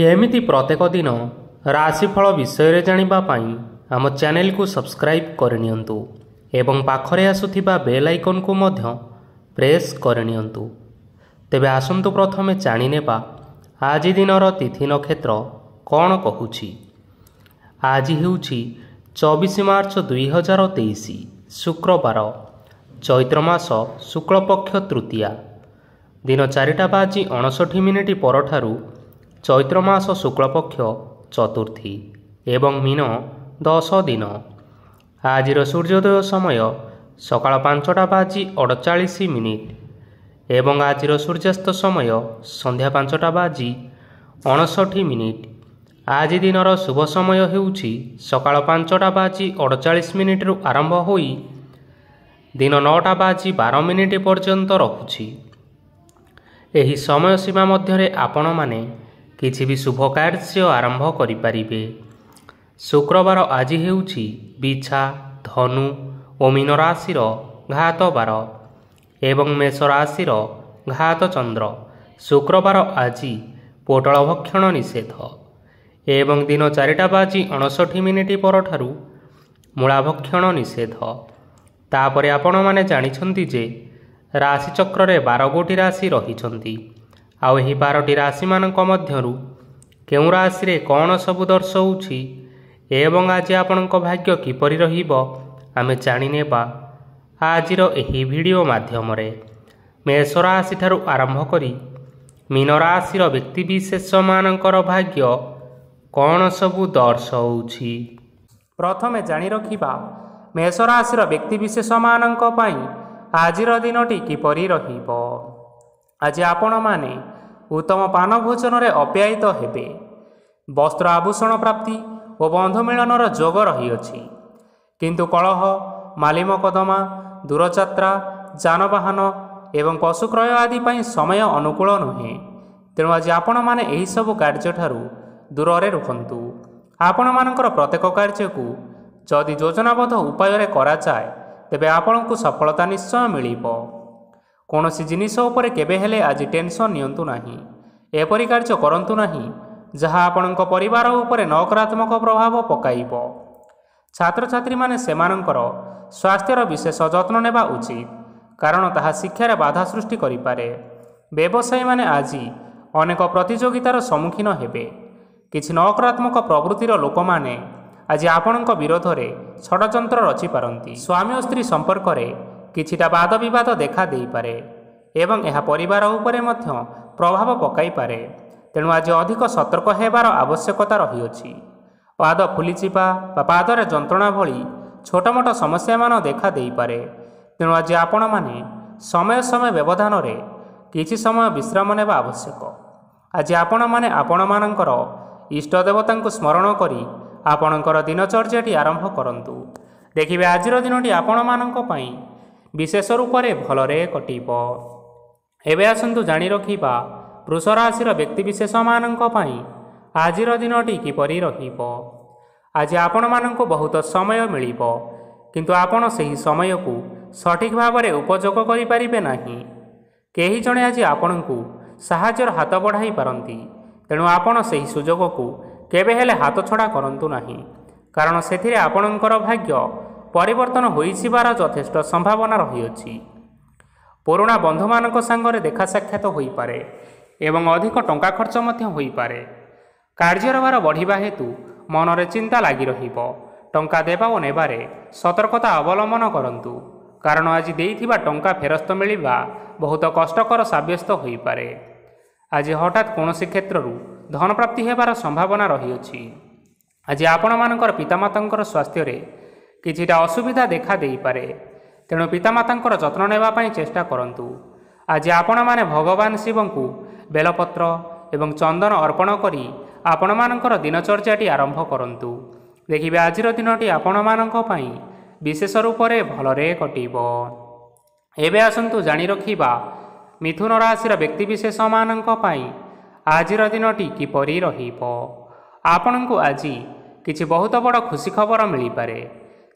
ଏମିତି ପ୍ରତ୍ୟେକ ଦିନ ରାଶିଫଳ ବିଷୟରେ ଜାଣିବା ପାଇଁ ଆମ ଚ୍ୟାନେଲକୁ ସବସ୍କ୍ରାଇବ୍ କରିନିଅନ୍ତୁ ଏବଂ ପାଖରେ ଆସୁଥିବା ବେଲ୍ ଆଇକନ୍କୁ ମଧ୍ୟ ପ୍ରେସ୍ କରିନିଅନ୍ତୁ। ତେବେ ଆସନ୍ତୁ ପ୍ରଥମେ ଜାଣିନେବା ଆଜି ଦିନର ତିଥି ନକ୍ଷତ୍ର କ'ଣ କହୁଛି। ଆଜି ହେଉଛି 24 ମାର୍ଚ୍ଚ 2023 ଶୁକ୍ରବାର, ଚୈତ୍ର ମାସ ଶୁକ୍ଳପକ୍ଷ ତୃତୀୟା, ଦିନ 4:59 ପରଠାରୁ ଚୈତ୍ର ମାସ ଶୁକ୍ଳପକ୍ଷ ଚତୁର୍ଥୀ ଏବଂ ମିନ 10 ଦିନ। ଆଜିର ସୂର୍ଯ୍ୟୋଦୟ ସମୟ ସକାଳ 5:48 ଏବଂ ଆଜିର ସୂର୍ଯ୍ୟାସ୍ତ ସମୟ ସନ୍ଧ୍ୟା 5:59। ଆଜି ଦିନର ଶୁଭ ସମୟ ହେଉଛି ସକାଳ 5:48ରୁ ଆରମ୍ଭ ହୋଇ ଦିନ 9:12 ପର୍ଯ୍ୟନ୍ତ ରହୁଛି। ଏହି ସମୟ ସୀମା ମଧ୍ୟରେ ଆପଣମାନେ କିଛି ବି ଶୁଭ କାର୍ଯ୍ୟ ଆରମ୍ଭ କରିପାରିବେ। ଶୁକ୍ରବାର ଆଜି ହେଉଛି ବିଛା, ଧନୁ ଓ ମୀନ ରାଶିର ଘାତ ବାର ଏବଂ ମେଷ ରାଶିର ଘାତ ଚନ୍ଦ୍ର। ଶୁକ୍ରବାର ଆଜି ପୋଟଳ ଭକ୍ଷଣ ନିଷେଧ ଏବଂ ଦିନ 4:59 ପରଠାରୁ ମୂଳା ଭକ୍ଷଣ ନିଷେଧ। ତାପରେ ଆପଣମାନେ ଜାଣିଛନ୍ତି ଯେ ରାଶିଚକ୍ରରେ 12ଗୋଟି ରାଶି ରହିଛନ୍ତି। ଆଉ ଏହି 12ଟି ରାଶିମାନଙ୍କ ମଧ୍ୟରୁ କେଉଁ ରାଶିରେ କ'ଣ ସବୁ ଦର୍ଶାଉଛି ଏବଂ ଆଜି ଆପଣଙ୍କ ଭାଗ୍ୟ କିପରି ରହିବ ଆମେ ଜାଣିନେବା ଆଜିର ଏହି ଭିଡ଼ିଓ ମାଧ୍ୟମରେ। ମେଷ ରାଶିଠାରୁ ଆରମ୍ଭ କରି ମୀନ ରାଶିର ବ୍ୟକ୍ତିବିଶେଷମାନଙ୍କର ଭାଗ୍ୟ କ'ଣ ସବୁ ଦର୍ଶାଉଛି। ପ୍ରଥମେ ଜାଣି ରଖିବା ମେଷ ରାଶିର ବ୍ୟକ୍ତିବିଶେଷମାନଙ୍କ ପାଇଁ ଆଜିର ଦିନଟି କିପରି ରହିବ। ଆଜି ଆପଣମାନେ ଉତ୍ତମ ପାନ ଭୋଜନରେ ଅପ୍ୟାୟିତ ହେବେ। ବସ୍ତ୍ର ଆଭୂଷଣ ପ୍ରାପ୍ତି ଓ ବନ୍ଧୁ ମିଳନର ଯୋଗ ରହିଅଛି। କିନ୍ତୁ କଳହ, ମାଲି ମକଦ୍ଦମା, ଦୂରଯାତ୍ରା, ଯାନବାହନ ଏବଂ ପଶୁ କ୍ରୟ ଆଦି ପାଇଁ ସମୟ ଅନୁକୂଳ ନୁହେଁ। ତେଣୁ ଆଜି ଆପଣମାନେ ଏହିସବୁ କାର୍ଯ୍ୟଠାରୁ ଦୂରରେ ରୁହନ୍ତୁ। ଆପଣମାନଙ୍କର ପ୍ରତ୍ୟେକ କାର୍ଯ୍ୟକୁ ଯଦି ଯୋଜନାବଦ୍ଧ ଉପାୟରେ କରାଯାଏ ତେବେ ଆପଣଙ୍କୁ ସଫଳତା ନିଶ୍ଚୟ ମିଳିବ। କୌଣସି ଜିନିଷ ଉପରେ କେବେ ହେଲେ ଆଜି ଟେନସନ୍ ନିଅନ୍ତୁ ନାହିଁ। ଏପରି କାର୍ଯ୍ୟ କରନ୍ତୁ ନାହିଁ ଯାହା ଆପଣଙ୍କ ପରିବାର ଉପରେ ନକାରାତ୍ମକ ପ୍ରଭାବ ପକାଇବ। ଛାତ୍ରଛାତ୍ରୀମାନେ ସେମାନଙ୍କର ସ୍ୱାସ୍ଥ୍ୟର ବିଶେଷ ଯତ୍ନ ନେବା ଉଚିତ, କାରଣ ତାହା ଶିକ୍ଷାରେ ବାଧା ସୃଷ୍ଟି କରିପାରେ। ବ୍ୟବସାୟୀମାନେ ଆଜି ଅନେକ ପ୍ରତିଯୋଗିତାର ସମ୍ମୁଖୀନ ହେବେ। କିଛି ନକାରାତ୍ମକ ପ୍ରବୃତ୍ତିର ଲୋକମାନେ ଆଜି ଆପଣଙ୍କ ବିରୋଧରେ ଷଡ଼ଯନ୍ତ୍ର ରଚିପାରନ୍ତି। ସ୍ୱାମୀ ଓ ସ୍ତ୍ରୀ ସମ୍ପର୍କରେ କିଛିଟା ବାଦ ବିବାଦ ଦେଖା ଦେଇପାରେ ଏବଂ ଏହା ପରିବାର ଉପରେ ମଧ୍ୟ ପ୍ରଭାବ ପକାଇପାରେ। ତେଣୁ ଆଜି ଅଧିକ ସତର୍କ ହେବାର ଆବଶ୍ୟକତା ରହିଅଛି। ପାଦ ଫୁଲିଯିବା ବା ପାଦରେ ଯନ୍ତ୍ରଣା ଭଳି ଛୋଟମୋଟ ସମସ୍ୟାମାନ ଦେଖା ଦେଇପାରେ। ତେଣୁ ଆଜି ଆପଣମାନେ ସମୟ ସମୟ ବ୍ୟବଧାନରେ କିଛି ସମୟ ବିଶ୍ରାମ ନେବା ଆବଶ୍ୟକ। ଆଜି ଆପଣମାନେ ଆପଣମାନଙ୍କର ଇଷ୍ଟ ଦେବତାଙ୍କୁ ସ୍ମରଣ କରି ଆପଣଙ୍କର ଦିନଚର୍ଯ୍ୟାଟି ଆରମ୍ଭ କରନ୍ତୁ। ଦେଖିବେ ଆଜିର ଦିନଟି ଆପଣମାନଙ୍କ ପାଇଁ ବିଶେଷ ରୂପରେ ଭଲରେ କଟିବ। ଏବେ ଆସନ୍ତୁ ଜାଣି ରଖିବା ବୃଷ ରାଶିର ବ୍ୟକ୍ତିବିଶେଷମାନଙ୍କ ପାଇଁ ଆଜିର ଦିନଟି କିପରି ରହିବ। ଆଜି ଆପଣମାନଙ୍କୁ ବହୁତ ସମୟ ମିଳିବ, କିନ୍ତୁ ଆପଣ ସେହି ସମୟକୁ ସଠିକ୍ ଭାବରେ ଉପଯୋଗ କରିପାରିବେ ନାହିଁ। କେହି ଜଣେ ଆଜି ଆପଣଙ୍କୁ ସାହାଯ୍ୟର ହାତ ବଢ଼ାଇ ପାରନ୍ତି। ତେଣୁ ଆପଣ ସେହି ସୁଯୋଗକୁ କେବେ ହେଲେ ହାତଛଡ଼ା କରନ୍ତୁ ନାହିଁ, କାରଣ ସେଥିରେ ଆପଣଙ୍କର ଭାଗ୍ୟ ପରିବର୍ତ୍ତନ ହୋଇଯିବାର ଯଥେଷ୍ଟ ସମ୍ଭାବନା ରହିଅଛି। ପୁରୁଣା ବନ୍ଧୁମାନଙ୍କ ସାଙ୍ଗରେ ଦେଖା ସାକ୍ଷାତ ହୋଇପାରେ ଏବଂ ଅଧିକ ଟଙ୍କା ଖର୍ଚ୍ଚ ମଧ୍ୟ ହୋଇପାରେ। କାର୍ଯ୍ୟର ଭାର ବଢ଼ିବା ହେତୁ ମନରେ ଚିନ୍ତା ଲାଗି ରହିବ। ଟଙ୍କା ଦେବା ଓ ନେବାରେ ସତର୍କତା ଅବଲମ୍ବନ କରନ୍ତୁ, କାରଣ ଆଜି ଦେଇଥିବା ଟଙ୍କା ଫେରସ୍ତ ମିଳିବା ବହୁତ କଷ୍ଟକର ସାବ୍ୟସ୍ତ ହୋଇପାରେ। ଆଜି ହଠାତ୍ କୌଣସି କ୍ଷେତ୍ରରୁ ଧନପ୍ରାପ୍ତି ହେବାର ସମ୍ଭାବନା ରହିଅଛି। ଆଜି ଆପଣମାନଙ୍କର ପିତାମାତାଙ୍କର ସ୍ୱାସ୍ଥ୍ୟରେ କିଛିଟା ଅସୁବିଧା ଦେଖା ଦେଇପାରେ। ତେଣୁ ପିତାମାତାଙ୍କର ଯତ୍ନ ନେବା ପାଇଁ ଚେଷ୍ଟା କରନ୍ତୁ। ଆଜି ଆପଣମାନେ ଭଗବାନ ଶିବଙ୍କୁ ବେଲପତ୍ର ଏବଂ ଚନ୍ଦନ ଅର୍ପଣ କରି ଆପଣମାନଙ୍କର ଦିନଚର୍ଯ୍ୟାଟି ଆରମ୍ଭ କରନ୍ତୁ। ଦେଖିବେ ଆଜିର ଦିନଟି ଆପଣମାନଙ୍କ ପାଇଁ ବିଶେଷ ରୂପରେ ଭଲରେ କଟିବ। ଏବେ ଆସନ୍ତୁ ଜାଣି ରଖିବା ମିଥୁନ ରାଶିର ବ୍ୟକ୍ତିବିଶେଷମାନଙ୍କ ପାଇଁ ଆଜିର ଦିନଟି କିପରି ରହିବ। ଆପଣଙ୍କୁ ଆଜି କିଛି ବହୁତ ବଡ଼ ଖୁସି ଖବର ମିଳିପାରେ।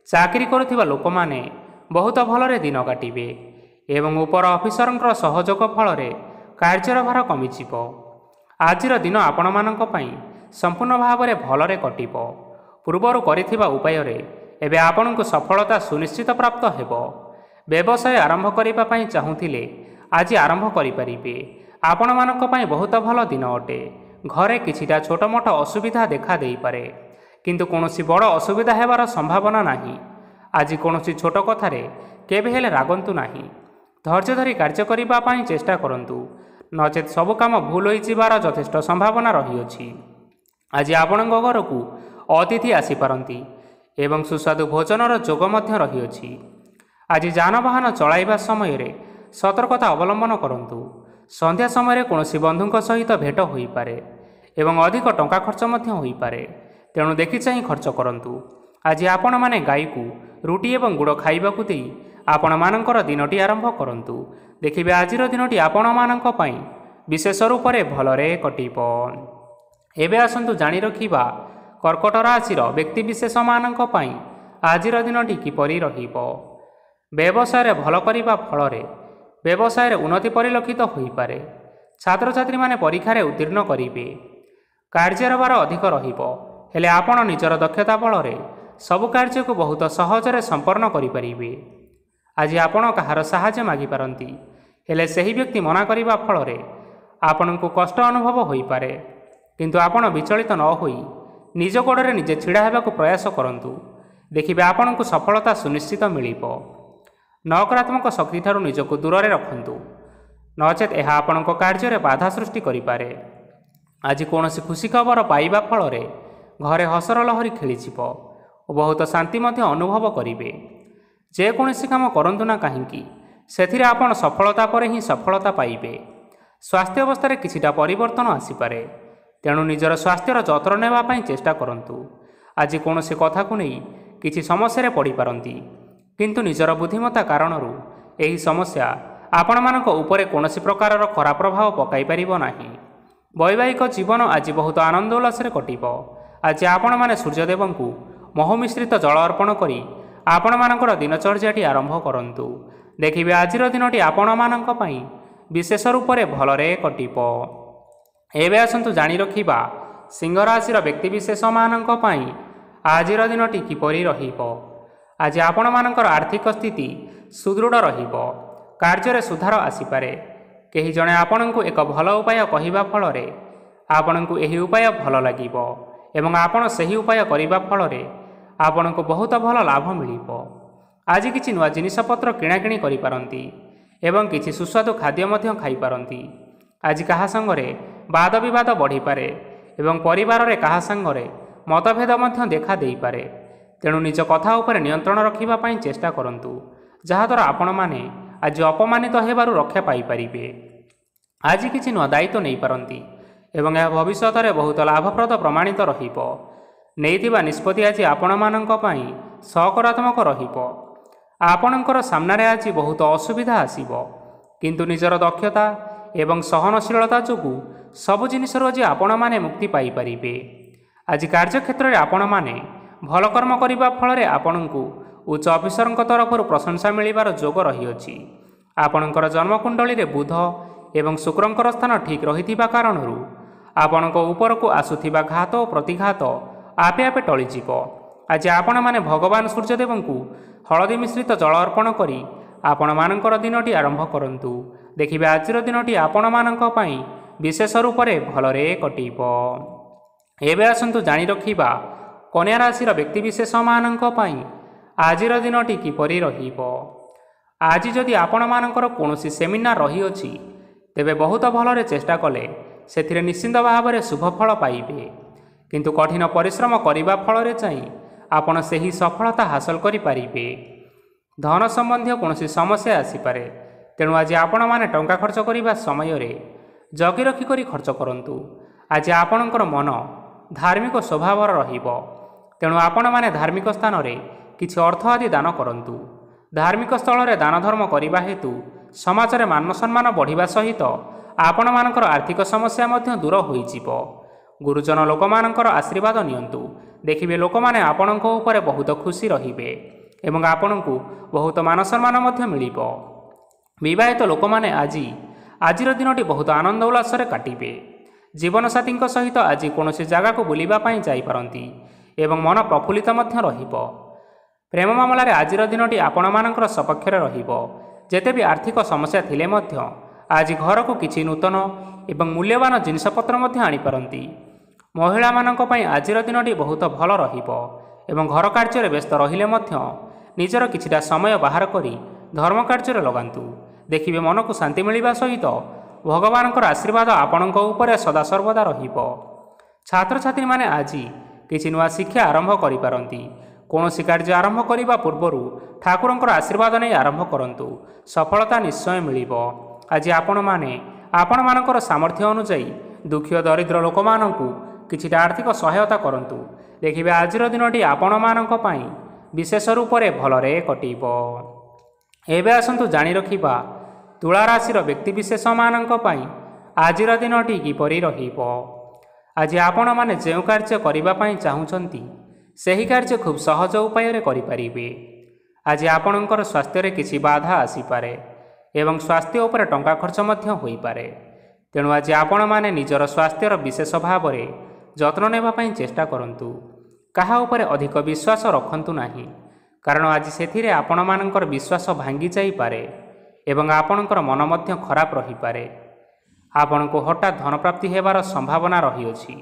ଚାକିରି କରୁଥିବା ଲୋକମାନେ ବହୁତ ଭଲରେ ଦିନ କାଟିବେ ଏବଂ ଉପର ଅଫିସରଙ୍କର ସହଯୋଗ ଫଳରେ କାର୍ଯ୍ୟର ଭାର କମିଯିବ। ଆଜିର ଦିନ ଆପଣମାନଙ୍କ ପାଇଁ ସମ୍ପୂର୍ଣ୍ଣ ଭାବରେ ଭଲରେ କଟିବ। ପୂର୍ବରୁ କରିଥିବା ଉପାୟରେ ଏବେ ଆପଣଙ୍କୁ ସଫଳତା ସୁନିଶ୍ଚିତ ପ୍ରାପ୍ତ ହେବ। ବ୍ୟବସାୟ ଆରମ୍ଭ କରିବା ପାଇଁ ଚାହୁଁଥିଲେ ଆଜି ଆରମ୍ଭ କରିପାରିବେ। ଆପଣମାନଙ୍କ ପାଇଁ ବହୁତ ଭଲ ଦିନ ଅଟେ। ଘରେ କିଛିଟା ଛୋଟମୋଟ ଅସୁବିଧା ଦେଖା ଦେଇପାରେ, କିନ୍ତୁ କୌଣସି ବଡ଼ ଅସୁବିଧା ହେବାର ସମ୍ଭାବନା ନାହିଁ। ଆଜି କୌଣସି ଛୋଟ କଥାରେ କେବେ ହେଲେ ରାଗନ୍ତୁ ନାହିଁ। ଧୈର୍ଯ୍ୟ ଧରି କାର୍ଯ୍ୟ କରିବା ପାଇଁ ଚେଷ୍ଟା କରନ୍ତୁ, ନଚେତ୍ ସବୁ କାମ ଭୁଲ ହୋଇଯିବାର ଯଥେଷ୍ଟ ସମ୍ଭାବନା ରହିଅଛି। ଆଜି ଆପଣଙ୍କ ଘରକୁ ଅତିଥି ଆସିପାରନ୍ତି ଏବଂ ସୁସ୍ୱାଦୁ ଭୋଜନର ଯୋଗ ମଧ୍ୟ ରହିଅଛି। ଆଜି ଯାନବାହନ ଚଳାଇବା ସମୟରେ ସତର୍କତା ଅବଲମ୍ବନ କରନ୍ତୁ। ସନ୍ଧ୍ୟା ସମୟରେ କୌଣସି ବନ୍ଧୁଙ୍କ ସହିତ ଭେଟ ହୋଇପାରେ ଏବଂ ଅଧିକ ଟଙ୍କା ଖର୍ଚ୍ଚ ମଧ୍ୟ ହୋଇପାରେ, ତେଣୁ ଦେଖିଚାହିଁ ଖର୍ଚ୍ଚ କରନ୍ତୁ। ଆଜି ଆପଣମାନେ ଗାଈକୁ ରୁଟି ଏବଂ ଗୁଡ଼ ଖାଇବାକୁ ଦେଇ ଆପଣମାନଙ୍କର ଦିନଟି ଆରମ୍ଭ କରନ୍ତୁ। ଦେଖିବେ ଆଜିର ଦିନଟି ଆପଣମାନଙ୍କ ପାଇଁ ବିଶେଷ ରୂପରେ ଭଲରେ କଟିବ। ଏବେ ଆସନ୍ତୁ ଜାଣି ରଖିବା କର୍କଟ ରାଶିର ବ୍ୟକ୍ତିବିଶେଷମାନଙ୍କ ପାଇଁ ଆଜିର ଦିନଟି କିପରି ରହିବ। ବ୍ୟବସାୟରେ ଭଲ କରିବା ଫଳରେ ବ୍ୟବସାୟରେ ଉନ୍ନତି ପରିଲକ୍ଷିତ ହୋଇପାରେ। ଛାତ୍ରଛାତ୍ରୀମାନେ ପରୀକ୍ଷାରେ ଉତ୍ତୀର୍ଣ୍ଣ କରିବେ। କାର୍ଯ୍ୟର ଭାର ଅଧିକ ରହିବ, ହେଲେ ଆପଣ ନିଜର ଦକ୍ଷତା ବଳରେ ସବୁ କାର୍ଯ୍ୟକୁ ବହୁତ ସହଜରେ ସମ୍ପନ୍ନ କରିପାରିବେ। ଆଜି ଆପଣ କାହାର ସାହାଯ୍ୟ ମାଗିପାରନ୍ତି, ହେଲେ ସେହି ବ୍ୟକ୍ତି ମନା କରିବା ଫଳରେ ଆପଣଙ୍କୁ କଷ୍ଟ ଅନୁଭବ ହୋଇପାରେ। କିନ୍ତୁ ଆପଣ ବିଚଳିତ ନ ହୋଇ ନିଜ ଗୋଡ଼ରେ ନିଜେ ଛିଡ଼ା ହେବାକୁ ପ୍ରୟାସ କରନ୍ତୁ। ଦେଖିବେ ଆପଣଙ୍କୁ ସଫଳତା ସୁନିଶ୍ଚିତ ମିଳିବ। ନକାରାତ୍ମକ ଶକ୍ତିଠାରୁ ନିଜକୁ ଦୂରରେ ରଖନ୍ତୁ, ନଚେତ୍ ଏହା ଆପଣଙ୍କ କାର୍ଯ୍ୟରେ ବାଧା ସୃଷ୍ଟି କରିପାରେ। ଆଜି କୌଣସି ଖୁସି ଖବର ପାଇବା ଫଳରେ ଘରେ ହସର ଲହରୀ ଖେଳିଯିବ ଓ ବହୁତ ଶାନ୍ତି ମଧ୍ୟ ଅନୁଭବ କରିବେ। ଯେକୌଣସି କାମ କରନ୍ତୁ ନା କାହିଁକି, ସେଥିରେ ଆପଣ ସଫଳତା ପରେ ହିଁ ସଫଳତା ପାଇବେ। ସ୍ୱାସ୍ଥ୍ୟ ଅବସ୍ଥାରେ କିଛିଟା ପରିବର୍ତ୍ତନ ଆସିପାରେ, ତେଣୁ ନିଜର ସ୍ୱାସ୍ଥ୍ୟର ଯତ୍ନ ନେବା ପାଇଁ ଚେଷ୍ଟା କରନ୍ତୁ। ଆଜି କୌଣସି କଥାକୁ ନେଇ କିଛି ସମସ୍ୟାରେ ପଡ଼ିପାରନ୍ତି, କିନ୍ତୁ ନିଜର ବୁଦ୍ଧିମତ୍ତା କାରଣରୁ ଏହି ସମସ୍ୟା ଆପଣମାନଙ୍କ ଉପରେ କୌଣସି ପ୍ରକାରର ଖରାପ ପ୍ରଭାବ ପକାଇ ପାରିବ ନାହିଁ। ବୈବାହିକ ଜୀବନ ଆଜି ବହୁତ ଆନନ୍ଦ ଉଲ୍ଲାସରେ କଟିବ। ଆଜି ଆପଣମାନେ ସୂର୍ଯ୍ୟଦେବଙ୍କୁ ମହୁ ମିଶ୍ରିତ ଜଳ ଅର୍ପଣ କରି ଆପଣମାନଙ୍କର ଦିନଚର୍ଯ୍ୟାଟି ଆରମ୍ଭ କରନ୍ତୁ। ଦେଖିବେ ଆଜିର ଦିନଟି ଆପଣମାନଙ୍କ ପାଇଁ ବିଶେଷ ରୂପରେ ଭଲରେ କଟିବ। ଏବେ ଆସନ୍ତୁ ଜାଣି ରଖିବା ସିଂହ ରାଶିର ବ୍ୟକ୍ତିବିଶେଷମାନଙ୍କ ପାଇଁ ଆଜିର ଦିନଟି କିପରି ରହିବ। ଆଜି ଆପଣମାନଙ୍କର ଆର୍ଥିକ ସ୍ଥିତି ସୁଦୃଢ଼ ରହିବ। କାର୍ଯ୍ୟରେ ସୁଧାର ଆସିପାରେ। କେହି ଜଣେ ଆପଣଙ୍କୁ ଏକ ଭଲ ଉପାୟ କହିବା ଫଳରେ ଆପଣଙ୍କୁ ଏହି ଉପାୟ ଭଲ ଲାଗିବ ଏବଂ ଆପଣ ସେହି ଉପାୟ କରିବା ଫଳରେ ଆପଣଙ୍କୁ ବହୁତ ଭଲ ଲାଭ ମିଳିବ। ଆଜି କିଛି ନୂଆ ଜିନିଷପତ୍ର କିଣାକିଣି କରିପାରନ୍ତି ଏବଂ କିଛି ସୁସ୍ୱାଦୁ ଖାଦ୍ୟ ମଧ୍ୟ ଖାଇପାରନ୍ତି। ଆଜି କାହା ସାଙ୍ଗରେ ବାଦ ବିବାଦ ବଢ଼ିପାରେ ଏବଂ ପରିବାରରେ କାହା ସାଙ୍ଗରେ ମତଭେଦ ମଧ୍ୟ ଦେଖା ଦେଇପାରେ। ତେଣୁ ନିଜ କଥା ଉପରେ ନିୟନ୍ତ୍ରଣ ରଖିବା ପାଇଁ ଚେଷ୍ଟା କରନ୍ତୁ, ଯାହାଦ୍ୱାରା ଆପଣମାନେ ଆଜି ଅପମାନିତ ହେବାରୁ ରକ୍ଷା ପାଇପାରିବେ। ଆଜି କିଛି ନୂଆ ଦାୟିତ୍ୱ ନେଇପାରନ୍ତି ଏବଂ ଏହା ଭବିଷ୍ୟତରେ ବହୁତ ଲାଭପ୍ରଦ ପ୍ରମାଣିତ ରହିବ। ନେଇଥିବା ନିଷ୍ପତ୍ତି ଆଜି ଆପଣମାନଙ୍କ ପାଇଁ ସକାରାତ୍ମକ ରହିବ। ଆପଣଙ୍କର ସାମ୍ନାରେ ଆଜି ବହୁତ ଅସୁବିଧା ଆସିବ, କିନ୍ତୁ ନିଜର ଦକ୍ଷତା ଏବଂ ସହନଶୀଳତା ଯୋଗୁଁ ସବୁ ଜିନିଷରୁ ଆଜି ଆପଣମାନେ ମୁକ୍ତି ପାଇପାରିବେ। ଆଜି କାର୍ଯ୍ୟକ୍ଷେତ୍ରରେ ଆପଣମାନେ ଭଲ କର୍ମ କରିବା ଫଳରେ ଆପଣଙ୍କୁ ଉଚ୍ଚ ଅଫିସରଙ୍କ ତରଫରୁ ପ୍ରଶଂସା ମିଳିବାର ଯୋଗ ରହିଅଛି। ଆପଣଙ୍କର ଜନ୍ମକୁଣ୍ଡଳୀରେ ବୁଧ ଏବଂ ଶୁକ୍ରଙ୍କର ସ୍ଥାନ ଠିକ୍ ରହିଥିବା କାରଣରୁ ଆପଣଙ୍କ ଉପରକୁ ଆସୁଥିବା ଘାତ ଓ ପ୍ରତିଘାତ ଆପେ ଆପେ ଟଳିଯିବ। ଆଜି ଆପଣମାନେ ଭଗବାନ ସୂର୍ଯ୍ୟଦେବଙ୍କୁ ହଳଦୀ ମିଶ୍ରିତ ଜଳ ଅର୍ପଣ କରି ଆପଣମାନଙ୍କର ଦିନଟି ଆରମ୍ଭ କରନ୍ତୁ। ଦେଖିବେ ଆଜିର ଦିନଟି ଆପଣମାନଙ୍କ ପାଇଁ ବିଶେଷ ରୂପରେ ଭଲରେ କଟିବ। ଏବେ ଆସନ୍ତୁ ଜାଣି ରଖିବା କନ୍ୟା ରାଶିର ବ୍ୟକ୍ତିବିଶେଷମାନଙ୍କ ପାଇଁ ଆଜିର ଦିନଟି କିପରି ରହିବ। ଆଜି ଯଦି ଆପଣମାନଙ୍କର କୌଣସି ସେମିନାର ରହିଅଛି, ତେବେ ବହୁତ ଭଲରେ ଚେଷ୍ଟା କଲେ ସେଥିରେ ନିଶ୍ଚିନ୍ତ ଭାବରେ ଶୁଭଫଳ ପାଇବେ। କିନ୍ତୁ କଠିନ ପରିଶ୍ରମ କରିବା ଫଳରେ ଯାଇ ଆପଣ ସେହି ସଫଳତା ହାସଲ କରିପାରିବେ। ଧନ ସମ୍ବନ୍ଧୀୟ କୌଣସି ସମସ୍ୟା ଆସିପାରେ, ତେଣୁ ଆଜି ଆପଣମାନେ ଟଙ୍କା ଖର୍ଚ୍ଚ କରିବା ସମୟରେ ଜଗି ରଖି କରି ଖର୍ଚ୍ଚ କରନ୍ତୁ। ଆଜି ଆପଣଙ୍କର ମନ ଧାର୍ମିକ ସ୍ୱଭାବର ରହିବ, ତେଣୁ ଆପଣମାନେ ଧାର୍ମିକ ସ୍ଥାନରେ କିଛି ଅର୍ଥ ଆଦି ଦାନ କରନ୍ତୁ। ଧାର୍ମିକ ସ୍ଥଳରେ ଦାନ ଧର୍ମ କରିବା ହେତୁ ସମାଜରେ ମାନ ସମ୍ମାନ ବଢ଼ିବା ସହିତ ଆପଣମାନଙ୍କର ଆର୍ଥିକ ସମସ୍ୟା ମଧ୍ୟ ଦୂର ହୋଇଯିବ। ଗୁରୁଜନ ଲୋକମାନଙ୍କର ଆଶୀର୍ବାଦ ନିଅନ୍ତୁ। ଦେଖିବେ ଲୋକମାନେ ଆପଣଙ୍କ ଉପରେ ବହୁତ ଖୁସି ରହିବେ ଏବଂ ଆପଣଙ୍କୁ ବହୁତ ମାନ ସମ୍ମାନ ମଧ୍ୟ ମିଳିବ। ବିବାହିତ ଲୋକମାନେ ଆଜିର ଦିନଟି ବହୁତ ଆନନ୍ଦ ଉଲ୍ଲାସରେ କାଟିବେ। ଜୀବନସାଥୀଙ୍କ ସହିତ ଆଜି କୌଣସି ଜାଗାକୁ ବୁଲିବା ପାଇଁ ଯାଇପାରନ୍ତି ଏବଂ ମନ ପ୍ରଫୁଲ୍ଲିତ ମଧ୍ୟ ରହିବ। ପ୍ରେମ ମାମଲାରେ ଆଜିର ଦିନଟି ଆପଣମାନଙ୍କର ସପକ୍ଷରେ ରହିବ। ଯେତେ ବି ଆର୍ଥିକ ସମସ୍ୟା ଥିଲେ ମଧ୍ୟ ଆଜି ଘରକୁ କିଛି ନୂତନ ଏବଂ ମୂଲ୍ୟବାନ ଜିନିଷପତ୍ର ମଧ୍ୟ ଆଣିପାରନ୍ତି। ମହିଳାମାନଙ୍କ ପାଇଁ ଆଜିର ଦିନଟି ବହୁତ ଭଲ ରହିବ ଏବଂ ଘର କାର୍ଯ୍ୟରେ ବ୍ୟସ୍ତ ରହିଲେ ମଧ୍ୟ ନିଜର କିଛିଟା ସମୟ ବାହାର କରି ଧର୍ମ କାର୍ଯ୍ୟରେ ଲଗାନ୍ତୁ। ଦେଖିବେ ମନକୁ ଶାନ୍ତି ମିଳିବା ସହିତ ଭଗବାନଙ୍କର ଆଶୀର୍ବାଦ ଆପଣଙ୍କ ଉପରେ ସଦାସର୍ବଦା ରହିବ। ଛାତ୍ରଛାତ୍ରୀମାନେ ଆଜି କିଛି ନୂଆ ଶିକ୍ଷା ଆରମ୍ଭ କରିପାରନ୍ତି। କୌଣସି କାର୍ଯ୍ୟ ଆରମ୍ଭ କରିବା ପୂର୍ବରୁ ଠାକୁରଙ୍କର ଆଶୀର୍ବାଦ ନେଇ ଆରମ୍ଭ କରନ୍ତୁ। ସଫଳତା ନିଶ୍ଚୟ ମିଳିବ। ଆଜି ଆପଣମାନେ ଆପଣମାନଙ୍କର ସାମର୍ଥ୍ୟ ଅନୁଯାୟୀ ଦୁଃଖୀ ଦରିଦ୍ର ଲୋକମାନଙ୍କୁ କିଛିଟା ଆର୍ଥିକ ସହାୟତା କରନ୍ତୁ। ଦେଖିବେ ଆଜିର ଦିନଟି ଆପଣମାନଙ୍କ ପାଇଁ ବିଶେଷ ରୂପରେ ଭଲରେ କଟିବ। ଏବେ ଆସନ୍ତୁ ଜାଣି ରଖିବା ତୁଳା ରାଶିର ବ୍ୟକ୍ତିବିଶେଷମାନଙ୍କ ପାଇଁ ଆଜିର ଦିନଟି କିପରି ରହିବ। ଆଜି ଆପଣମାନେ ଯେଉଁ କାର୍ଯ୍ୟ କରିବା ପାଇଁ ଚାହୁଁଛନ୍ତି ସେହି କାର୍ଯ୍ୟ ଖୁବ୍ ସହଜ ଉପାୟରେ କରିପାରିବେ। ଆଜି ଆପଣଙ୍କର ସ୍ୱାସ୍ଥ୍ୟରେ କିଛି ବାଧା ଆସିପାରେ ଏବଂ ସ୍ୱାସ୍ଥ୍ୟ ଉପରେ ଟଙ୍କା ଖର୍ଚ୍ଚ ମଧ୍ୟ ହୋଇପାରେ। ତେଣୁ ଆଜି ଆପଣମାନେ ନିଜର ସ୍ୱାସ୍ଥ୍ୟର ବିଶେଷ ଭାବରେ ଯତ୍ନ ନେବା ପାଇଁ ଚେଷ୍ଟା କରନ୍ତୁ। କାହା ଉପରେ ଅଧିକ ବିଶ୍ୱାସ ରଖନ୍ତୁ ନାହିଁ, କାରଣ ଆଜି ସେଥିରେ ଆପଣମାନଙ୍କର ବିଶ୍ୱାସ ଭାଙ୍ଗି ଯାଇପାରେ ଏବଂ ଆପଣଙ୍କର ମନ ମଧ୍ୟ ଖରାପ ରହିପାରେ। ଆପଣଙ୍କୁ ହଠାତ୍ ଧନପ୍ରାପ୍ତି ହେବାର ସମ୍ଭାବନା ରହିଅଛି।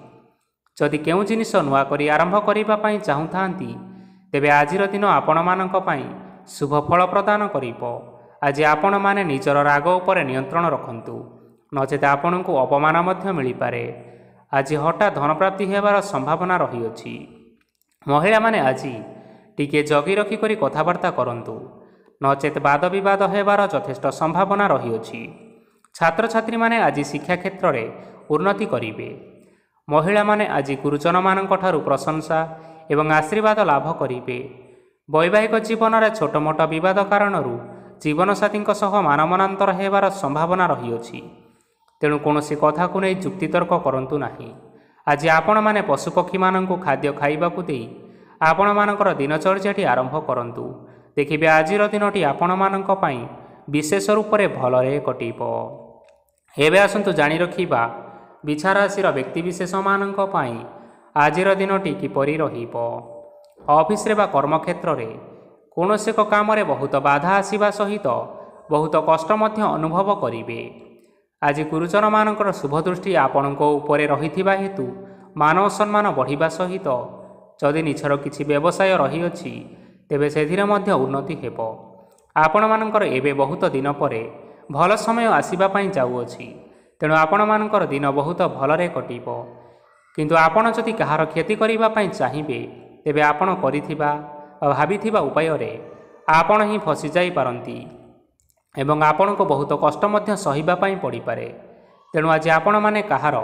ଯଦି କେଉଁ ଜିନିଷ ନୂଆ କରି ଆରମ୍ଭ କରିବା ପାଇଁ ଚାହୁଁଥାନ୍ତି ତେବେ ଆଜିର ଦିନ ଆପଣମାନଙ୍କ ପାଇଁ ଶୁଭ ଫଳ ପ୍ରଦାନ କରିବ। ଆଜି ଆପଣମାନେ ନିଜର ରାଗ ଉପରେ ନିୟନ୍ତ୍ରଣ ରଖନ୍ତୁ, ନଚେତ ଆପଣଙ୍କୁ ଅପମାନ ମଧ୍ୟ ମିଳିପାରେ। ଆଜି ହଠାତ୍ ଧନପ୍ରାପ୍ତି ହେବାର ସମ୍ଭାବନା ରହିଅଛି। ମହିଳାମାନେ ଆଜି ଟିକିଏ ଜଗି ରଖି କରି କଥାବାର୍ତ୍ତା କରନ୍ତୁ, ନଚେତ ବାଦ ବିବାଦ ହେବାର ଯଥେଷ୍ଟ ସମ୍ଭାବନା ରହିଅଛି। ଛାତ୍ରଛାତ୍ରୀମାନେ ଆଜି ଶିକ୍ଷା କ୍ଷେତ୍ରରେ ଉନ୍ନତି କରିବେ। ମହିଳାମାନେ ଆଜି ଗୁରୁଜନମାନଙ୍କ ଠାରୁ ପ୍ରଶଂସା ଏବଂ ଆଶୀର୍ବାଦ ଲାଭ କରିବେ। ବୈବାହିକ ଜୀବନରେ ଛୋଟ ମୋଟ ବିବାଦ କାରଣରୁ ଜୀବନସାଥୀଙ୍କ ସହ ମାନମନାନ୍ତର ହେବାର ସମ୍ଭାବନା ରହିଅଛି। ତେଣୁ କୌଣସି କଥାକୁ ନେଇ ଯୁକ୍ତିତର୍କ କରନ୍ତୁ ନାହିଁ। ଆଜି ଆପଣମାନେ ପଶୁପକ୍ଷୀମାନଙ୍କୁ ଖାଦ୍ୟ ଖାଇବାକୁ ଦେଇ ଆପଣମାନଙ୍କର ଦିନଚର୍ଯ୍ୟାଟି ଆରମ୍ଭ କରନ୍ତୁ। ଦେଖିବେ ଆଜିର ଦିନଟି ଆପଣମାନଙ୍କ ପାଇଁ ବିଶେଷ ରୂପରେ ଭଲରେ କଟିବ। ଏବେ ଆସନ୍ତୁ ଜାଣି ରଖିବା ବିଛା ରାଶିର ବ୍ୟକ୍ତିବିଶେଷମାନଙ୍କ ପାଇଁ ଆଜିର ଦିନଟି କିପରି ରହିବ। ଅଫିସରେ ବା କର୍ମକ୍ଷେତ୍ରରେ କୌଣସି ଏକ କାମରେ ବହୁତ ବାଧା ଆସିବା ସହିତ ବହୁତ କଷ୍ଟ ମଧ୍ୟ ଅନୁଭବ କରିବେ। ଆଜି ଗୁରୁଜନମାନଙ୍କର ଶୁଭ ଦୃଷ୍ଟି ଆପଣଙ୍କ ଉପରେ ରହିଥିବା ହେତୁ ମାନ ସମ୍ମାନ ବଢ଼ିବା ସହିତ ଯଦି ନିଜର କିଛି ବ୍ୟବସାୟ ରହିଅଛି ତେବେ ସେଥିରେ ମଧ୍ୟ ଉନ୍ନତି ହେବ। ଆପଣମାନଙ୍କର ଏବେ ବହୁତ ଦିନ ପରେ ଭଲ ସମୟ ଆସିବା ପାଇଁ ଯାଉଅଛି। ତେଣୁ ଆପଣମାନଙ୍କର ଦିନ ବହୁତ ଭଲରେ କଟିବ। କିନ୍ତୁ ଆପଣ ଯଦି କାହାର କ୍ଷତି କରିବା ପାଇଁ ଚାହିଁବେ ତେବେ ଆପଣ କରିଥିବା ବା ଭାବିଥିବା ଉପାୟରେ ଆପଣ ହିଁ ଫସିଯାଇପାରନ୍ତି ଏବଂ ଆପଣଙ୍କୁ ବହୁତ କଷ୍ଟ ମଧ୍ୟ ସହିବା ପାଇଁ ପଡ଼ିପାରେ। ତେଣୁ ଆଜି ଆପଣମାନେ କାହାର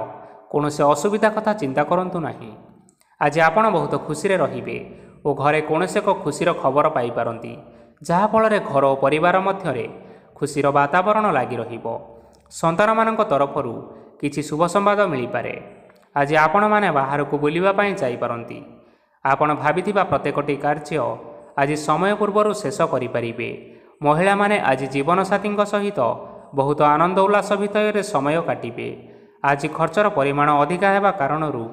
କୌଣସି ଅସୁବିଧା କଥା ଚିନ୍ତା କରନ୍ତୁ ନାହିଁ। ଆଜି ଆପଣ ବହୁତ ଖୁସିରେ ରହିବେ ଓ ଘରେ କୌଣସି ଏକ ଖୁସିର ଖବର ପାଇପାରନ୍ତି, ଯାହାଫଳରେ ଘର ଓ ପରିବାର ମଧ୍ୟରେ ଖୁସିର ବାତାବରଣ ଲାଗି ରହିବ। ସନ୍ତାନମାନଙ୍କ ତରଫରୁ କିଛି ଶୁଭ ସମ୍ବାଦ ମିଳିପାରେ। ଆଜି ଆପଣମାନେ ବାହାରକୁ ବୁଲିବା ପାଇଁ ଯାଇପାରନ୍ତି। ଆପଣ ଭାବିଥିବା ପ୍ରତ୍ୟେକଟି କାର୍ଯ୍ୟ ଆଜି ସମୟ ପୂର୍ବରୁ ଶେଷ କରିପାରିବେ। ମହିଳାମାନେ ଆଜି ଜୀବନସାଥୀଙ୍କ ସହିତ ବହୁତ ଆନନ୍ଦ ଉଲ୍ଲାସ ଭିତରେ ସମୟ କାଟିବେ। ଆଜି ଖର୍ଚ୍ଚର ପରିମାଣ ଅଧିକା ହେବା କାରଣରୁ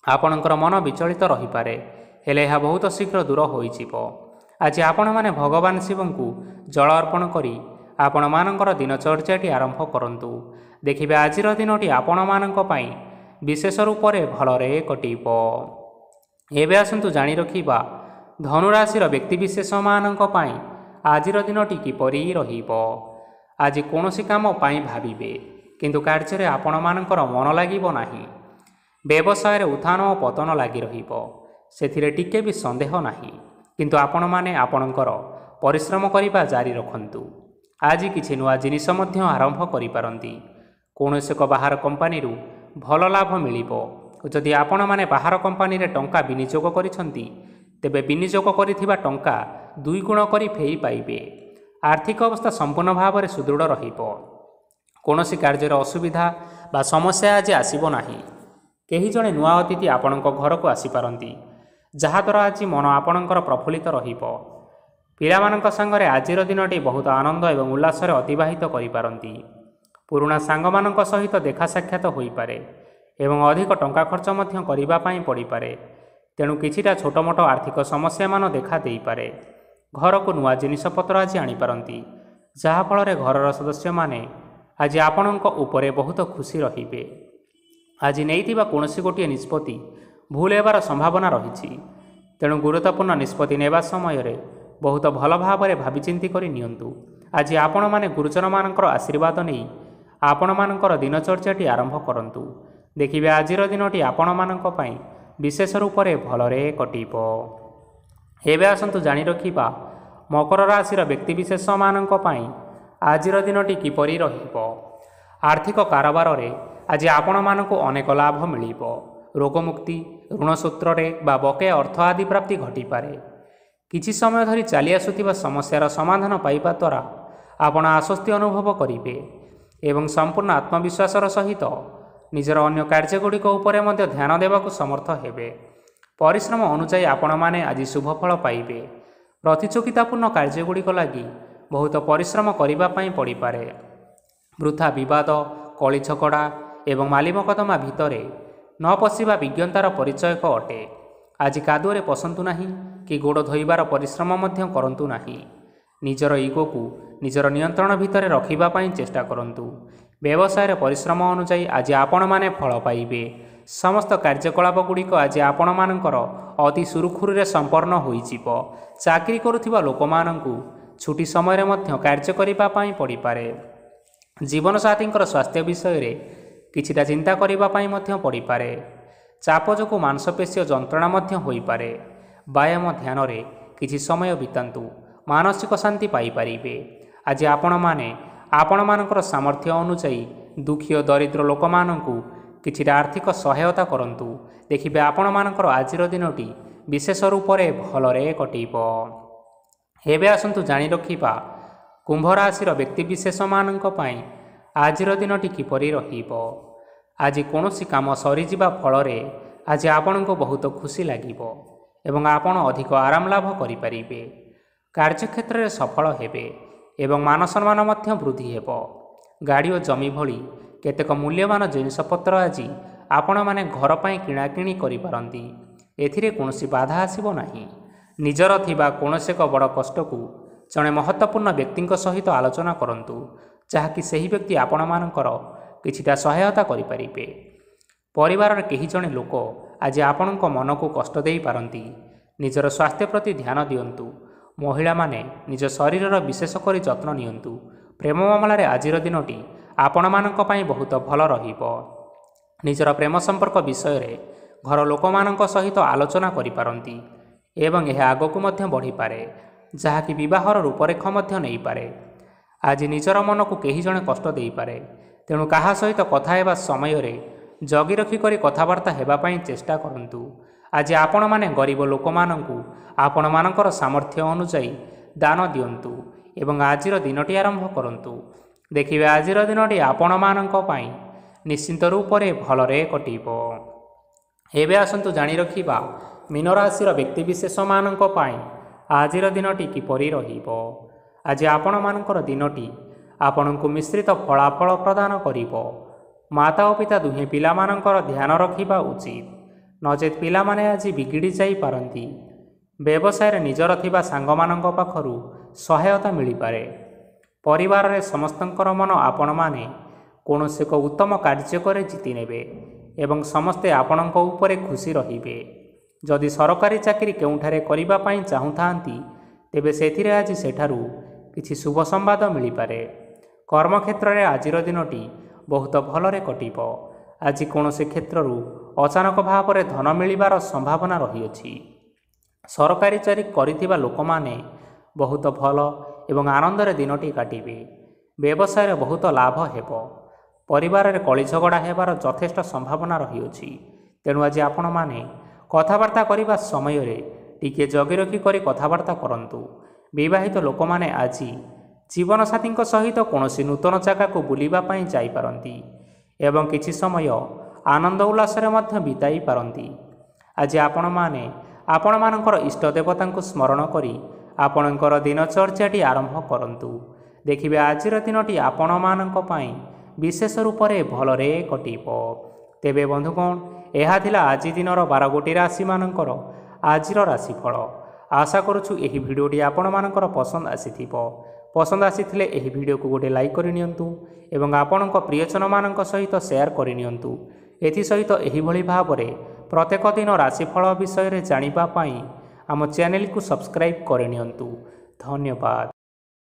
ଆପଣଙ୍କର ମନ ବିଚଳିତ ରହିପାରେ, ହେଲେ ଏହା ବହୁତ ଶୀଘ୍ର ଦୂର ହୋଇଯିବ। ଆଜି ଆପଣମାନେ ଭଗବାନ ଶିବଙ୍କୁ ଜଳ ଅର୍ପଣ କରି ଆପଣମାନଙ୍କର ଦିନଚର୍ଯ୍ୟାଟି ଆରମ୍ଭ କରନ୍ତୁ। ଦେଖିବେ ଆଜିର ଦିନଟି ଆପଣମାନଙ୍କ ପାଇଁ ବିଶେଷ ରୂପରେ ଭଲରେ କଟିବ। ଏବେ ଆସନ୍ତୁ ଜାଣି ରଖିବା ଧନୁରାଶିର ବ୍ୟକ୍ତିବିଶେଷମାନଙ୍କ ପାଇଁ ଆଜିର ଦିନଟି କିପରି ରହିବ। ଆଜି କୌଣସି କାମ ପାଇଁ ଭାବିବେ, କିନ୍ତୁ କାର୍ଯ୍ୟରେ ଆପଣମାନଙ୍କର ମନ ଲାଗିବ ନାହିଁ। ବ୍ୟବସାୟରେ ଉତ୍ଥାନ ଓ ପତନ ଲାଗି ରହିବ, ସେଥିରେ ଟିକେ ବି ସନ୍ଦେହ ନାହିଁ। କିନ୍ତୁ ଆପଣମାନେ ଆପଣଙ୍କର ପରିଶ୍ରମ କରିବା ଜାରି ରଖନ୍ତୁ। ଆଜି କିଛି ନୂଆ ଜିନିଷ ମଧ୍ୟ ଆରମ୍ଭ କରିପାରନ୍ତି। କୌଣସି ଏକ ବାହାର କମ୍ପାନୀରୁ ଭଲ ଲାଭ ମିଳିବ। ଯଦି ଆପଣମାନେ ବାହାର କମ୍ପାନୀରେ ଟଙ୍କା ବିନିଯୋଗ କରିଛନ୍ତି ତେବେ ବିନିଯୋଗ କରିଥିବା ଟଙ୍କା 2 ଗୁଣ କରି ଫେରି ପାଇବେ। ଆର୍ଥିକ ଅବସ୍ଥା ସମ୍ପୂର୍ଣ୍ଣ ଭାବରେ ସୁଦୃଢ଼ ରହିବ। କୌଣସି କାର୍ଯ୍ୟରେ ଅସୁବିଧା ବା ସମସ୍ୟା ଆଜି ଆସିବ ନାହିଁ। କେହି ଜଣେ ନୂଆ ଅତିଥି ଆପଣଙ୍କ ଘରକୁ ଆସିପାରନ୍ତି, ଯାହାଦ୍ୱାରା ଆଜି ମନ ଆପଣଙ୍କର ପ୍ରଫୁଲ୍ଲିତ ରହିବ। ପିଲାମାନଙ୍କ ସାଙ୍ଗରେ ଆଜିର ଦିନଟି ବହୁତ ଆନନ୍ଦ ଏବଂ ଉଲ୍ଲାସରେ ଅତିବାହିତ କରିପାରନ୍ତି। ପୁରୁଣା ସାଙ୍ଗମାନଙ୍କ ସହିତ ଦେଖା ସାକ୍ଷାତ ହୋଇପାରେ। ଏବଂ ଅଧିକ ଟଙ୍କା ଖର୍ଚ୍ଚ ମଧ୍ୟ କରିବା ପାଇଁ ପଡ଼ିପାରେ। ତେଣୁ କିଛିଟା ଛୋଟମୋଟ ଆର୍ଥିକ ସମସ୍ୟାମାନ ଦେଖା ଦେଇପାରେ। ଘରକୁ ନୂଆ ଜିନିଷପତ୍ର ଆଜି ଆଣିପାରନ୍ତି, ଯାହାଫଳରେ ଘରର ସଦସ୍ୟମାନେ ଆଜି ଆପଣଙ୍କ ଉପରେ ବହୁତ ଖୁସି ରହିବେ। ଆଜି ନେଇଥିବା କୌଣସି ଗୋଟିଏ ନିଷ୍ପତ୍ତି ଭୁଲ ହେବାର ସମ୍ଭାବନା ରହିଛି। ତେଣୁ ଗୁରୁତ୍ୱପୂର୍ଣ୍ଣ ନିଷ୍ପତ୍ତି ନେବା ସମୟରେ ବହୁତ ଭଲ ଭାବରେ ଭାବିଚିନ୍ତି କରି ନିଅନ୍ତୁ। ଆଜି ଆପଣମାନେ ଗୁରୁଜନମାନଙ୍କର ଆଶୀର୍ବାଦ ନେଇ ଆପଣମାନଙ୍କର ଦିନଚର୍ଯ୍ୟାଟି ଆରମ୍ଭ କରନ୍ତୁ। ଦେଖିବେ ଆଜିର ଦିନଟି ଆପଣମାନଙ୍କ ପାଇଁ ବିଶେଷ ରୂପରେ ଭଲରେ କଟିବ। ଏବେ ଆସନ୍ତୁ ଜାଣି ରଖିବା ମକର ରାଶିର ବ୍ୟକ୍ତିବିଶେଷମାନଙ୍କ ପାଇଁ ଆଜିର ଦିନଟି କିପରି ରହିବ। ଆର୍ଥିକ କାରବାରରେ ଆଜି ଆପଣମାନଙ୍କୁ ଅନେକ ଲାଭ ମିଳିବ। ରୋଗମୁକ୍ତି, ଋଣ ସୂତ୍ରରେ ବା ବକେୟା ଅର୍ଥ ଆଦି ପ୍ରାପ୍ତି ଘଟିପାରେ। କିଛି ସମୟ ଧରି ଚାଲି ଆସୁଥିବା ସମସ୍ୟାର ସମାଧାନ ପାଇବା ଦ୍ୱାରା ଆପଣ ଆଶ୍ୱସ୍ତି ଅନୁଭବ କରିବେ ଏବଂ ସମ୍ପୂର୍ଣ୍ଣ ଆତ୍ମବିଶ୍ୱାସର ସହିତ ନିଜର ଅନ୍ୟ କାର୍ଯ୍ୟଗୁଡ଼ିକ ଉପରେ ମଧ୍ୟ ଧ୍ୟାନ ଦେବାକୁ ସମର୍ଥ ହେବେ। ପରିଶ୍ରମ ଅନୁଯାୟୀ ଆପଣମାନେ ଆଜି ଶୁଭଫଳ ପାଇବେ। ପ୍ରତିଯୋଗିତାପୂର୍ଣ୍ଣ କାର୍ଯ୍ୟଗୁଡ଼ିକ ଲାଗି ବହୁତ ପରିଶ୍ରମ କରିବା ପାଇଁ ପଡ଼ିପାରେ। ବୃଥା ବିବାଦ, କଳି ଝଗଡ଼ା ଏବଂ ମାଲିମକଦ୍ଦମା ଭିତରେ ନ ପଶିବା ବିଜ୍ଞତାର ପରିଚୟକ ଅଟେ। ଆଜି କାଦୁଅରେ ପଶନ୍ତୁ ନାହିଁ କି ଗୋଡ଼ ଧୋଇବାର ପରିଶ୍ରମ ମଧ୍ୟ କରନ୍ତୁ ନାହିଁ। ନିଜର ଇଗୋକୁ ନିଜର ନିୟନ୍ତ୍ରଣ ଭିତରେ ରଖିବା ପାଇଁ ଚେଷ୍ଟା କରନ୍ତୁ। ବ୍ୟବସାୟରେ ପରିଶ୍ରମ ଅନୁଯାୟୀ ଆଜି ଆପଣମାନେ ଫଳ ପାଇବେ। ସମସ୍ତ କାର୍ଯ୍ୟକଳାପଗୁଡ଼ିକ ଆଜି ଆପଣମାନଙ୍କର ଅତି ସୁରୁଖୁରୁରେ ସମ୍ପନ୍ନ ହୋଇଯିବ। ଚାକିରି କରୁଥିବା ଲୋକମାନଙ୍କୁ ଛୁଟି ସମୟରେ ମଧ୍ୟ କାର୍ଯ୍ୟ କରିବା ପାଇଁ ପଡ଼ିପାରେ। ଜୀବନସାଥୀଙ୍କର ସ୍ୱାସ୍ଥ୍ୟ ବିଷୟରେ କିଛିଟା ଚିନ୍ତା କରିବା ପାଇଁ ମଧ୍ୟ ପଡ଼ିପାରେ। ଚାପ ଯୋଗୁଁ ମାଂସପେଶୀୟ ଯନ୍ତ୍ରଣା ମଧ୍ୟ ହୋଇପାରେ। ବ୍ୟାୟାମ ଧ୍ୟାନରେ କିଛି ସମୟ ବିତାନ୍ତୁ, ମାନସିକ ଶାନ୍ତି ପାଇପାରିବେ। ଆଜି ଆପଣମାନେ ଆପଣମାନଙ୍କର ସାମର୍ଥ୍ୟ ଅନୁଯାୟୀ ଦୁଃଖୀ ଓ ଦରିଦ୍ର ଲୋକମାନଙ୍କୁ କିଛିଟା ଆର୍ଥିକ ସହାୟତା କରନ୍ତୁ। ଦେଖିବେ ଆପଣମାନଙ୍କର ଆଜିର ଦିନଟି ବିଶେଷ ରୂପରେ ଭଲରେ କଟିବ। ଏବେ ଆସନ୍ତୁ ଜାଣି ରଖିବା କୁମ୍ଭ ରାଶିର ବ୍ୟକ୍ତିବିଶେଷମାନଙ୍କ ପାଇଁ ଆଜିର ଦିନଟି କିପରି ରହିବ। ଆଜି କୌଣସି କାମ ସରିଯିବା ଫଳରେ ଆଜି ଆପଣଙ୍କୁ ବହୁତ ଖୁସି ଲାଗିବ ଏବଂ ଆପଣ ଅଧିକ ଆରାମ ଲାଭ କରିପାରିବେ। କାର୍ଯ୍ୟକ୍ଷେତ୍ରରେ ସଫଳ ହେବେ ଏବଂ ମାନସମ୍ମାନ ମଧ୍ୟ ବୃଦ୍ଧି ହେବ। ଗାଡ଼ି ଓ ଜମି ଭଳି କେତେକ ମୂଲ୍ୟବାନ ଜିନିଷପତ୍ର ଆଜି ଆପଣମାନେ ଘର ପାଇଁ କିଣାକିଣି କରିପାରନ୍ତି। ଏଥିରେ କୌଣସି ବାଧା ଆସିବ ନାହିଁ। ନିଜର ଥିବା କୌଣସି ଏକ ବଡ଼ କଷ୍ଟକୁ ଜଣେ ମହତ୍ତ୍ୱପୂର୍ଣ୍ଣ ବ୍ୟକ୍ତିଙ୍କ ସହିତ ଆଲୋଚନା କରନ୍ତୁ, ଯାହାକି ସେହି ବ୍ୟକ୍ତି ଆପଣମାନଙ୍କର କିଛିଟା ସହାୟତା କରିପାରିବେ। ପରିବାରର କେହି ଜଣେ ଲୋକ ଆଜି ଆପଣଙ୍କ ମନକୁ କଷ୍ଟ ଦେଇପାରନ୍ତି। ନିଜର ସ୍ୱାସ୍ଥ୍ୟ ପ୍ରତି ଧ୍ୟାନ ଦିଅନ୍ତୁ। ମହିଳାମାନେ ନିଜ ଶରୀରର ବିଶେଷ କରି ଯତ୍ନ ନିଅନ୍ତୁ। ପ୍ରେମ ମାମଲାରେ ଆଜିର ଦିନଟି ଆପଣମାନଙ୍କ ପାଇଁ ବହୁତ ଭଲ ରହିବ। ନିଜର ପ୍ରେମ ସମ୍ପର୍କ ବିଷୟରେ ଘର ଲୋକମାନଙ୍କ ସହିତ ଆଲୋଚନା କରିପାରନ୍ତି ଏବଂ ଏହା ଆଗକୁ ମଧ୍ୟ ବଢ଼ିପାରେ, ଯାହାକି ବିବାହର ରୂପରେଖ ମଧ୍ୟ ନେଇପାରେ। ଆଜି ନିଜର ମନକୁ କେହି ଜଣେ କଷ୍ଟ ଦେଇପାରେ, ତେଣୁ କାହା ସହିତ କଥା ହେବା ସମୟରେ ଜଗି ରଖି କରି କଥାବାର୍ତ୍ତା ହେବା ପାଇଁ ଚେଷ୍ଟା କରନ୍ତୁ। ଆଜି ଆପଣମାନେ ଗରିବ ଲୋକମାନଙ୍କୁ ଆପଣମାନଙ୍କର ସାମର୍ଥ୍ୟ ଅନୁଯାୟୀ ଦାନ ଦିଅନ୍ତୁ ଏବଂ ଆଜିର ଦିନଟି ଆରମ୍ଭ କରନ୍ତୁ। ଦେଖିବେ ଆଜିର ଦିନଟି ଆପଣମାନଙ୍କ ପାଇଁ ନିଶ୍ଚିନ୍ତ ରୂପରେ ଭଲରେ କଟିବ। ଏବେ ଆସନ୍ତୁ ଜାଣି ରଖିବା ମୀନ ରାଶିର ବ୍ୟକ୍ତିବିଶେଷମାନଙ୍କ ପାଇଁ ଆଜିର ଦିନଟି କିପରି ରହିବ। ଆଜି ଆପଣମାନଙ୍କର ଦିନଟି ଆପଣଙ୍କୁ ମିଶ୍ରିତ ଫଳାଫଳ ପ୍ରଦାନ କରିବ। ମାତା ଓ ପିତା ଦୁହେଁ ପିଲାମାନଙ୍କର ଧ୍ୟାନ ରଖିବା ଉଚିତ, ନଚେତ୍ ପିଲାମାନେ ଆଜି ବିଗିଡ଼ି ଯାଇପାରନ୍ତି। ବ୍ୟବସାୟରେ ନିଜର ଥିବା ସାଙ୍ଗମାନଙ୍କ ପାଖରୁ ସହାୟତା ମିଳିପାରେ। ପରିବାରରେ ସମସ୍ତଙ୍କର ମନ ଆପଣମାନେ କୌଣସି ଏକ ଉତ୍ତମ କାର୍ଯ୍ୟ କରି ଜିତି ନେବେ ଏବଂ ସମସ୍ତେ ଆପଣଙ୍କ ଉପରେ ଖୁସି ରହିବେ। ଯଦି ସରକାରୀ ଚାକିରି କେଉଁଠାରେ କରିବା ପାଇଁ ଚାହୁଁଥାନ୍ତି, ତେବେ ସେଥିରେ ଆଜି ସେଠାରୁ କିଛି ଶୁଭ ସମ୍ବାଦ ମିଳିପାରେ। କର୍ମକ୍ଷେତ୍ରରେ ଆଜିର ଦିନଟି ବହୁତ ଭଲରେ କଟିବ। ଆଜି କୌଣସି କ୍ଷେତ୍ରରୁ ଅଚାନକ ଭାବରେ ଧନ ମିଳିବାର ସମ୍ଭାବନା ରହିଅଛି। ସରକାରୀ ଚାକିରି କରିଥିବା ଲୋକମାନେ ବହୁତ ଭଲ ଏବଂ ଆନନ୍ଦରେ ଦିନଟି କାଟିବେ। ବ୍ୟବସାୟରେ ବହୁତ ଲାଭ ହେବ। ପରିବାରରେ କଳି ଝଗଡ଼ା ହେବାର ଯଥେଷ୍ଟ ସମ୍ଭାବନା ରହିଅଛି। ତେଣୁ ଆଜି ଆପଣମାନେ କଥାବାର୍ତ୍ତା କରିବା ସମୟରେ ଟିକିଏ ଜଗି ରଖି କରି କଥାବାର୍ତ୍ତା କରନ୍ତୁ। ବିବାହିତ ଲୋକମାନେ ଆଜି ଜୀବନସାଥୀଙ୍କ ସହିତ କୌଣସି ନୂତନ ଜାଗାକୁ ବୁଲିବା ପାଇଁ ଯାଇପାରନ୍ତି ଏବଂ କିଛି ସମୟ ଆନନ୍ଦ ଉଲ୍ଲାସରେ ମଧ୍ୟ ବିତାଇ ପାରନ୍ତି। ଆଜି ଆପଣମାନେ ଆପଣମାନଙ୍କର ଇଷ୍ଟ ଦେବତାଙ୍କୁ ସ୍ମରଣ କରି ଆପଣଙ୍କର ଦିନଚର୍ଯ୍ୟାଟି ଆରମ୍ଭ କରନ୍ତୁ। ଦେଖିବେ ଆଜିର ଦିନଟି ଆପଣମାନଙ୍କ ପାଇଁ ବିଶେଷ ରୂପରେ ଭଲରେ କଟିବ। ତେବେ ବନ୍ଧୁଗଣ, ଏହା ଥିଲା ଆଜି ଦିନର 12ଗୋଟି ରାଶିମାନଙ୍କର ଆଜିର ରାଶିଫଳ। ଆଶା କରୁଛୁ ଏହି ଭିଡ଼ିଓଟି ଆପଣମାନଙ୍କର ପସନ୍ଦ ଆସିଥିବ। ପସନ୍ଦ ଆସିଥିଲେ ଏହି ଭିଡ଼ିଓକୁ ଗୋଟେ ଲାଇକ୍ କରିନିଅନ୍ତୁ ଏବଂ ଆପଣଙ୍କ ପ୍ରିୟଜନମାନଙ୍କ ସହିତ ସେୟାର କରିନିଅନ୍ତୁ। ଏଥିସହିତ ଏହିଭଳି ଭାବରେ ପ୍ରତ୍ୟେକ ଦିନ ରାଶିଫଳ ବିଷୟରେ ଜାଣିବା ପାଇଁ ଆମ ଚ୍ୟାନେଲକୁ ସବସ୍କ୍ରାଇବ୍ କରିନିଅନ୍ତୁ। ଧନ୍ୟବାଦ।